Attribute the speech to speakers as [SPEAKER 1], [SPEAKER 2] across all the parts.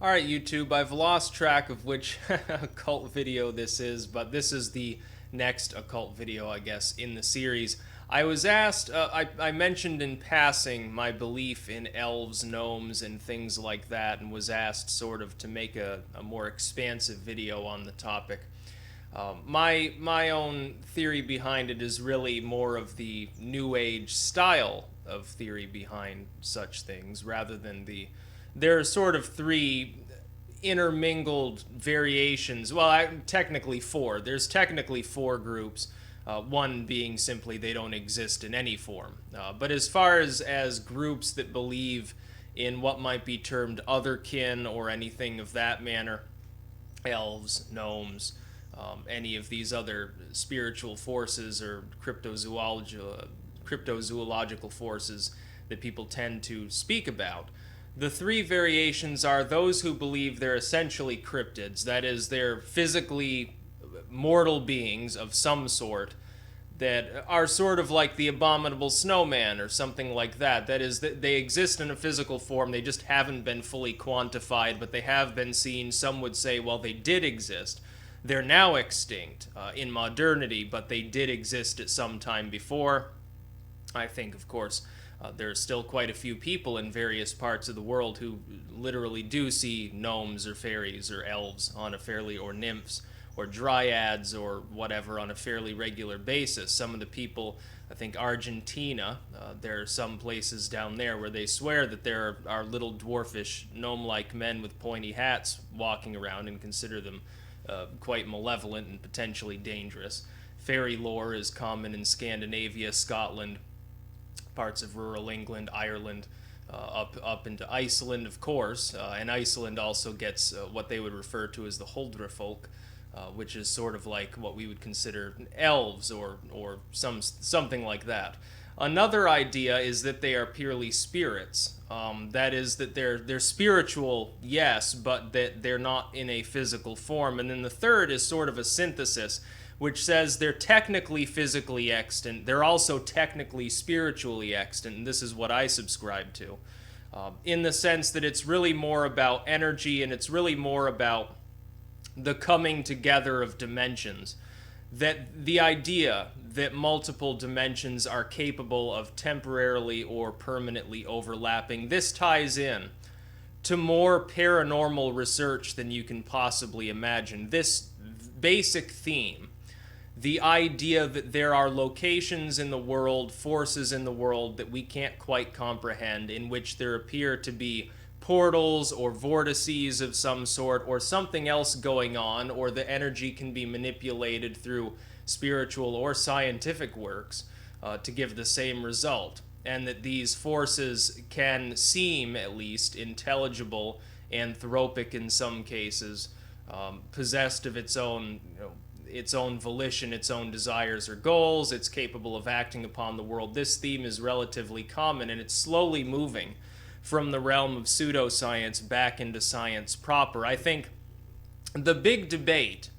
[SPEAKER 1] Alright, YouTube, I've lost track of which occult video this is, but this is the next occult video, I guess, in the series. I was asked, I mentioned in passing my belief in elves, gnomes, and things like that, and was asked sort of to make a more expansive video on the topic. My own theory behind it is really more of the New Age style of theory behind such things, rather than there are sort of three intermingled variations. Well, technically four. There's technically four groups. One being simply they don't exist in any form. But as far as groups that believe in what might be termed otherkin or anything of that manner, elves, gnomes, any of these other spiritual forces or cryptozoological forces that people tend to speak about. The three variations are those who believe they're essentially cryptids, that is, they're physically mortal beings of some sort that are sort of like the abominable snowman or something like that. That is, they exist in a physical form, they just haven't been fully quantified, but they have been seen. Some would say, well, they did exist. They're now extinct in modernity, but they did exist at some time before. I think, of course, there are still quite a few people in various parts of the world who literally do see gnomes or fairies or elves on a fairly, or nymphs or dryads or whatever on a fairly regular basis. Some of the people, I think Argentina, there are some places down there where they swear that there are little dwarfish gnome-like men with pointy hats walking around and consider them quite malevolent and potentially dangerous. Fairy lore is common in Scandinavia, Scotland, parts of rural England, Ireland, up into Iceland, of course, and Iceland also gets what they would refer to as the Huldrefolk, which is sort of like what we would consider elves or something like that. Another idea is that they are purely spirits. That is, that they're spiritual, yes, but that they're not in a physical form. And then the third is sort of a synthesis, which says they're technically physically extant, they're also technically spiritually extant, and this is what I subscribe to, in the sense that it's really more about energy, and it's really more about the coming together of dimensions. That the idea that multiple dimensions are capable of temporarily or permanently overlapping, this ties in to more paranormal research than you can possibly imagine. This basic theme, the idea that there are locations in the world, forces in the world that we can't quite comprehend, in which there appear to be portals or vortices of some sort, or something else going on, or the energy can be manipulated through spiritual or scientific works to give the same result, and that these forces can seem, at least, intelligible, anthropic in some cases, possessed of its own, its own volition, its own desires or goals. It's capable of acting upon the world. This theme is relatively common, and it's slowly moving from the realm of pseudoscience back into science proper. I think the big debate,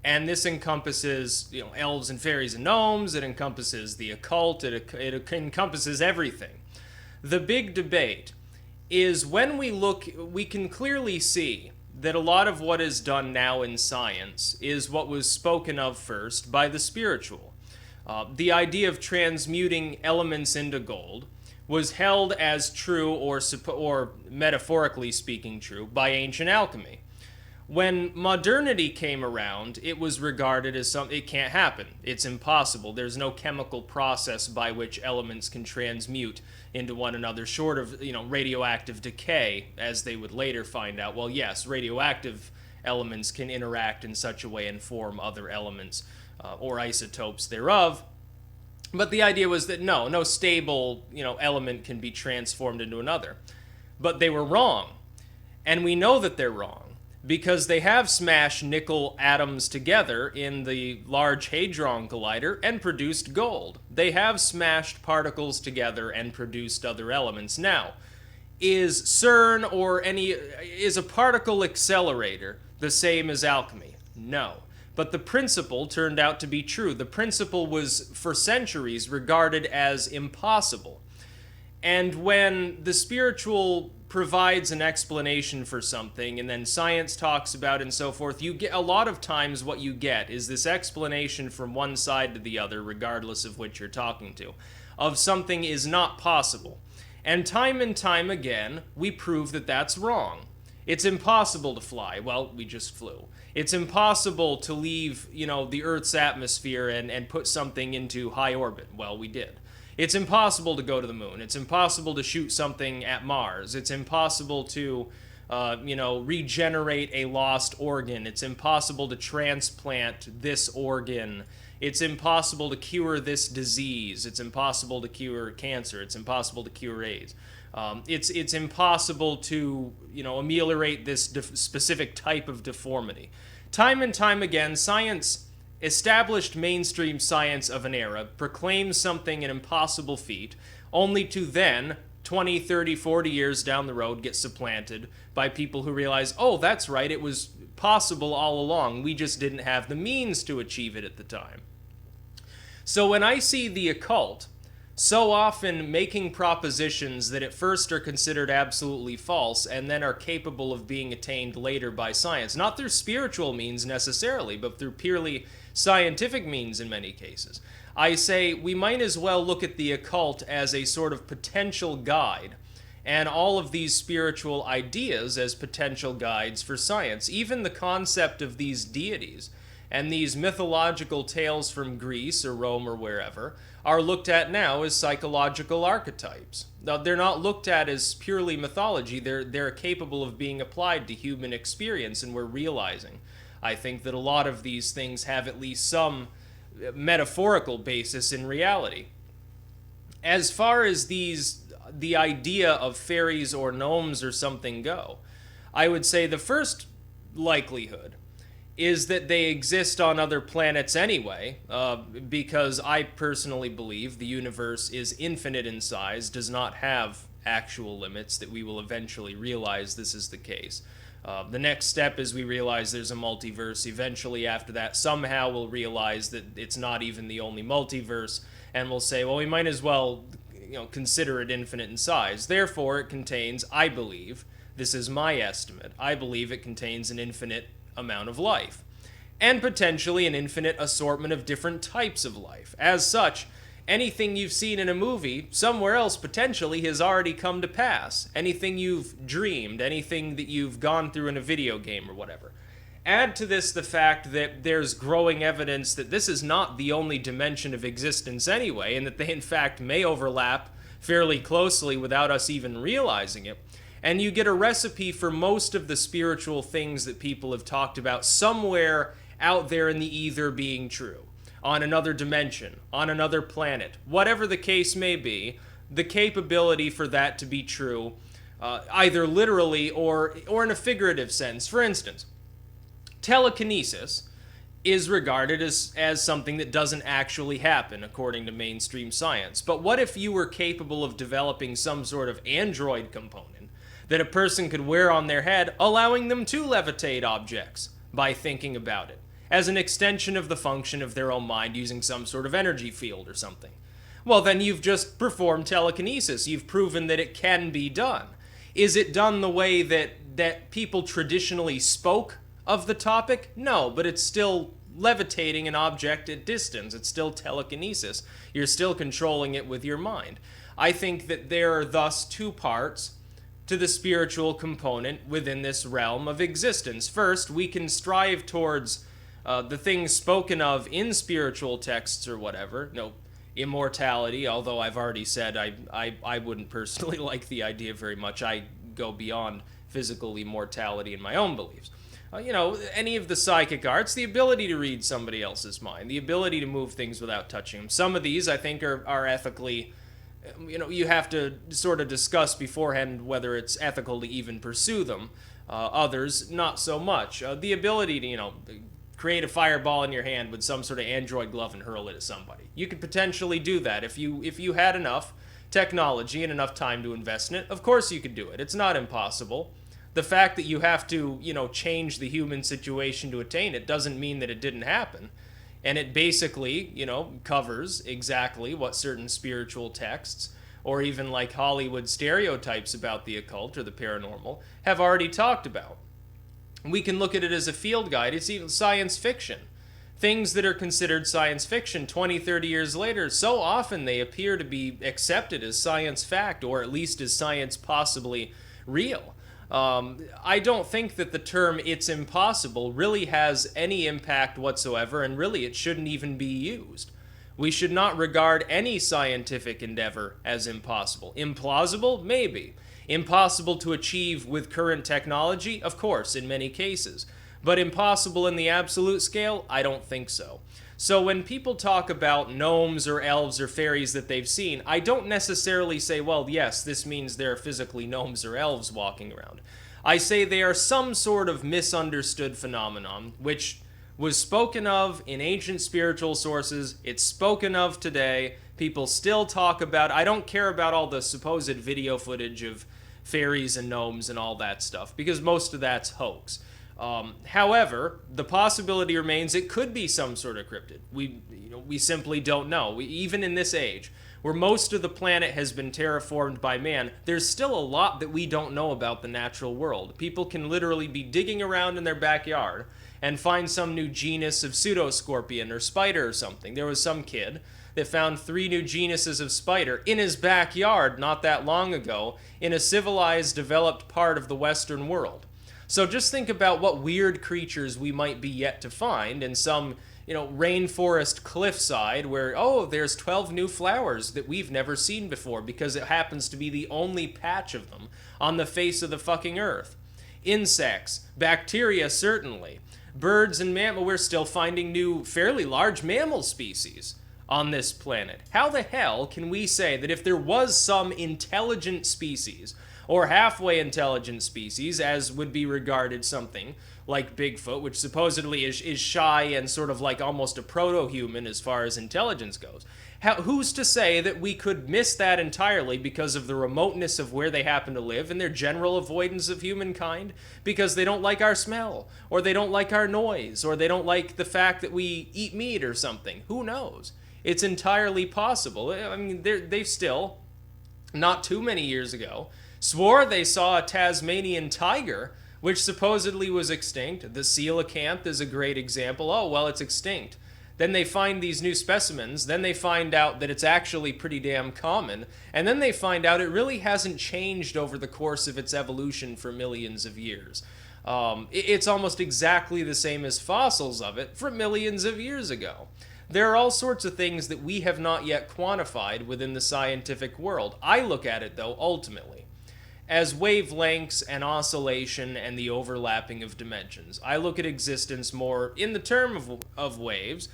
[SPEAKER 1] and this encompasses, elves and fairies and gnomes, it encompasses the occult, it encompasses everything. The big debate is, when we look, we can clearly see that a lot of what is done now in science is what was spoken of first by the spiritual. The idea of transmuting elements into gold was held as true, or metaphorically speaking true, by ancient alchemy. When modernity came around, it was regarded as something, it can't happen. It's impossible. There's no chemical process by which elements can transmute into one another, short of, radioactive decay, as they would later find out. Well, yes, radioactive elements can interact in such a way and form other elements, or isotopes thereof. But the idea was that no stable, element can be transformed into another. But they were wrong. And we know that they're wrong, because they have smashed nickel atoms together in the Large Hadron Collider and produced gold. They have smashed particles together and produced other elements. Now, is CERN is a particle accelerator the same as alchemy? No. But the principle turned out to be true. The principle was, for centuries, regarded as impossible. And when the spiritual provides an explanation for something and then science talks about it and so forth, you get a lot of times what you get is this explanation from one side to the other, regardless of which you're talking to, of something is not possible. And time again, we prove that that's wrong. It's impossible to fly. Well, we just flew. It's impossible to leave, the Earth's atmosphere and put something into high orbit. Well, we did. It's impossible to go to the moon. It's impossible to shoot something at Mars. It's impossible to, regenerate a lost organ. It's impossible to transplant this organ. It's impossible to cure this disease. It's impossible to cure cancer. It's impossible to cure AIDS. It's impossible to, ameliorate this specific type of deformity. Time and time again, science, established mainstream science of an era, proclaims something an impossible feat, only to then, 20, 30, 40 years down the road, get supplanted by people who realize, oh, that's right, it was possible all along. We just didn't have the means to achieve it at the time. So when I see the occult so often making propositions that at first are considered absolutely false and then are capable of being attained later by science, not through spiritual means necessarily, but through purely scientific means in many cases, I say we might as well look at the occult as a sort of potential guide, and all of these spiritual ideas as potential guides for science. Even the concept of these deities and these mythological tales from Greece or Rome or wherever are looked at now as psychological archetypes. Now, they're not looked at as purely mythology. They're capable of being applied to human experience, and we're realizing, I think, that a lot of these things have at least some metaphorical basis in reality. As far as the idea of fairies or gnomes or something go, I would say the first likelihood is that they exist on other planets anyway, because I personally believe the universe is infinite in size, does not have actual limits, that we will eventually realize this is the case. The next step is we realize there's a multiverse. Eventually after that, somehow we'll realize that it's not even the only multiverse, and we'll say, well, we might as well consider it infinite in size. Therefore, it contains, I believe, this is my estimate, I believe it contains an infinite amount of life, and potentially an infinite assortment of different types of life. As such, anything you've seen in a movie somewhere else potentially has already come to pass. Anything you've dreamed, anything that you've gone through in a video game or whatever. Add to this the fact that there's growing evidence that this is not the only dimension of existence anyway, and that they in fact may overlap fairly closely without us even realizing it. And you get a recipe for most of the spiritual things that people have talked about somewhere out there in the ether being true. On another dimension, on another planet, whatever the case may be, the capability for that to be true, either literally or in a figurative sense. For instance, telekinesis is regarded as something that doesn't actually happen according to mainstream science. But what if you were capable of developing some sort of android component that a person could wear on their head, allowing them to levitate objects by thinking about it, as an extension of the function of their own mind using some sort of energy field or something? Well, then you've just performed telekinesis. You've proven that it can be done. Is it done the way that people traditionally spoke of the topic? No, but it's still levitating an object at distance. It's still telekinesis. You're still controlling it with your mind. I think that there are thus two parts to the spiritual component within this realm of existence. First, we can strive towards the things spoken of in spiritual texts or whatever. Immortality, although I've already said I wouldn't personally like the idea very much. I go beyond physical immortality in my own beliefs. Any of the psychic arts, the ability to read somebody else's mind, the ability to move things without touching them. Some of these, I think, are ethically, you have to sort of discuss beforehand whether it's ethical to even pursue them. Others, not so much. The ability to, create a fireball in your hand with some sort of android glove and hurl it at somebody. You could potentially do that if you had enough technology and enough time to invest in it. Of course you could do it. It's not impossible. The fact that you have to, change the human situation to attain it doesn't mean that it didn't happen. And it basically, covers exactly what certain spiritual texts or even like Hollywood stereotypes about the occult or the paranormal, have already talked about. We can look at it as a field guide. It's even science fiction. Things that are considered science fiction 20, 30 years later, so often they appear to be accepted as science fact, or at least as science possibly real. I don't think that the term "it's impossible" really has any impact whatsoever, and really it shouldn't even be used. We should not regard any scientific endeavor as impossible. Implausible? Maybe. Impossible to achieve with current technology? Of course, in many cases. But impossible in the absolute scale? I don't think so. So when people talk about gnomes or elves or fairies that they've seen, I don't necessarily say, well, yes, this means there are physically gnomes or elves walking around. I say they are some sort of misunderstood phenomenon, which was spoken of in ancient spiritual sources. It's spoken of today. People still talk about. I don't care about all the supposed video footage of fairies and gnomes and all that stuff, because most of that's hoax. However, the possibility remains it could be some sort of cryptid. We simply don't know. Even in this age, where most of the planet has been terraformed by man, there's still a lot that we don't know about the natural world. People can literally be digging around in their backyard and find some new genus of pseudoscorpion or spider or something. There was some kid that found 3 new genuses of spider in his backyard not that long ago in a civilized, developed part of the Western world. So just think about what weird creatures we might be yet to find in some, rainforest cliffside where, oh, there's 12 new flowers that we've never seen before because it happens to be the only patch of them on the face of the fucking earth. Insects, bacteria certainly. Birds and mammals, we're still finding new, fairly large mammal species on this planet. How the hell can we say that if there was some intelligent species, or halfway intelligent species, as would be regarded something like Bigfoot, which supposedly is shy and sort of like almost a proto-human as far as intelligence goes, who's to say that we could miss that entirely because of the remoteness of where they happen to live and their general avoidance of humankind? Because they don't like our smell, or they don't like our noise, or they don't like the fact that we eat meat or something. Who knows? It's entirely possible. I mean, they've still, not too many years ago, swore they saw a Tasmanian tiger, which supposedly was extinct. The coelacanth is a great example. Oh, well, it's extinct. Then they find these new specimens. Then they find out that it's actually pretty damn common. And then they find out it really hasn't changed over the course of its evolution for millions of years. It's almost exactly the same as fossils of it from millions of years ago. There are all sorts of things that we have not yet quantified within the scientific world. I look at it, though, ultimately, as wavelengths and oscillation and the overlapping of dimensions. I look at existence more in the term of waves,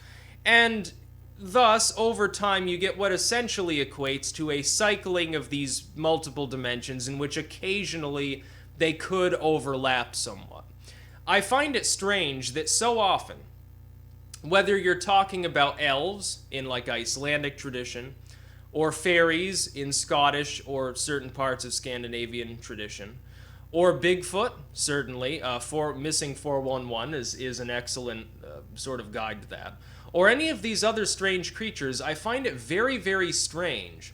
[SPEAKER 1] and thus, over time, you get what essentially equates to a cycling of these multiple dimensions in which occasionally they could overlap somewhat. I find it strange that so often, whether you're talking about elves in like Icelandic tradition, or fairies in Scottish or certain parts of Scandinavian tradition, or Bigfoot, certainly, Missing 411 is an excellent sort of guide to that, or any of these other strange creatures, I find it very, very strange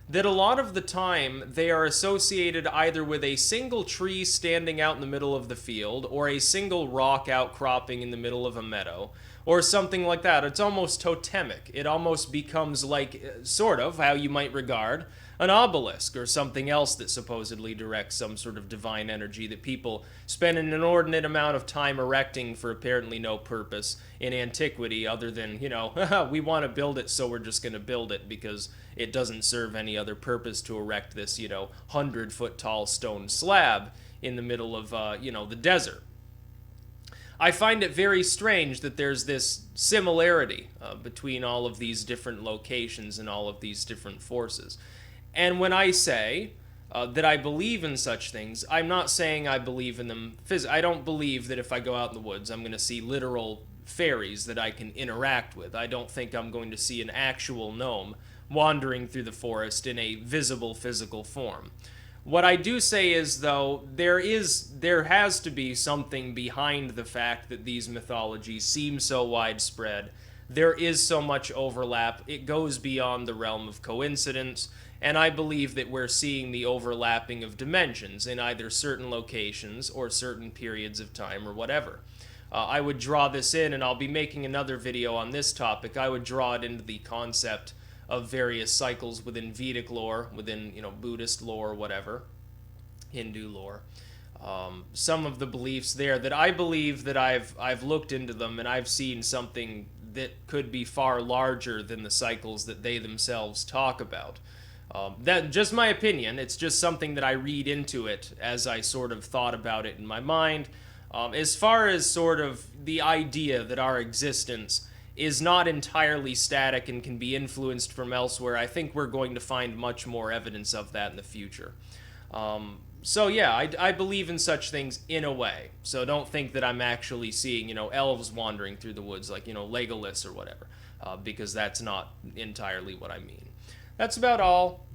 [SPEAKER 1] that a lot of the time they are associated either with a single tree standing out in the middle of the field, or a single rock outcropping in the middle of a meadow, or something like that. It's almost totemic. It almost becomes like, sort of, how you might regard an obelisk or something else that supposedly directs some sort of divine energy that people spend an inordinate amount of time erecting for apparently no purpose in antiquity other than, we want to build it, so we're just going to build it because it doesn't serve any other purpose to erect this, 100-foot tall stone slab in the middle of, the desert. I find it very strange that there's this similarity between all of these different locations and all of these different forces. And when I say that I believe in such things, I'm not saying I believe in them I don't believe that if I go out in the woods, I'm going to see literal fairies that I can interact with. I don't think I'm going to see an actual gnome wandering through the forest in a visible physical form. What I do say is, though, there has to be something behind the fact that these mythologies seem so widespread. There is so much overlap. It goes beyond the realm of coincidence. and I believe that we're seeing the overlapping of dimensions in either certain locations or certain periods of time or whatever. I would draw this in, and I'll be making another video on this topic. I would draw it into the concept of various cycles within Vedic lore, within, Buddhist lore, whatever, Hindu lore. Some of the beliefs there that I believe that I've looked into them, and I've seen something that could be far larger than the cycles that they themselves talk about. That just my opinion. It's just something that I read into it as I sort of thought about it in my mind. As far as sort of the idea that our existence is not entirely static and can be influenced from elsewhere, I think we're going to find much more evidence of that in the future. So yeah, I believe in such things in a way. So don't think that I'm actually seeing, elves wandering through the woods like, Legolas or whatever, because that's not entirely what I mean. That's about all.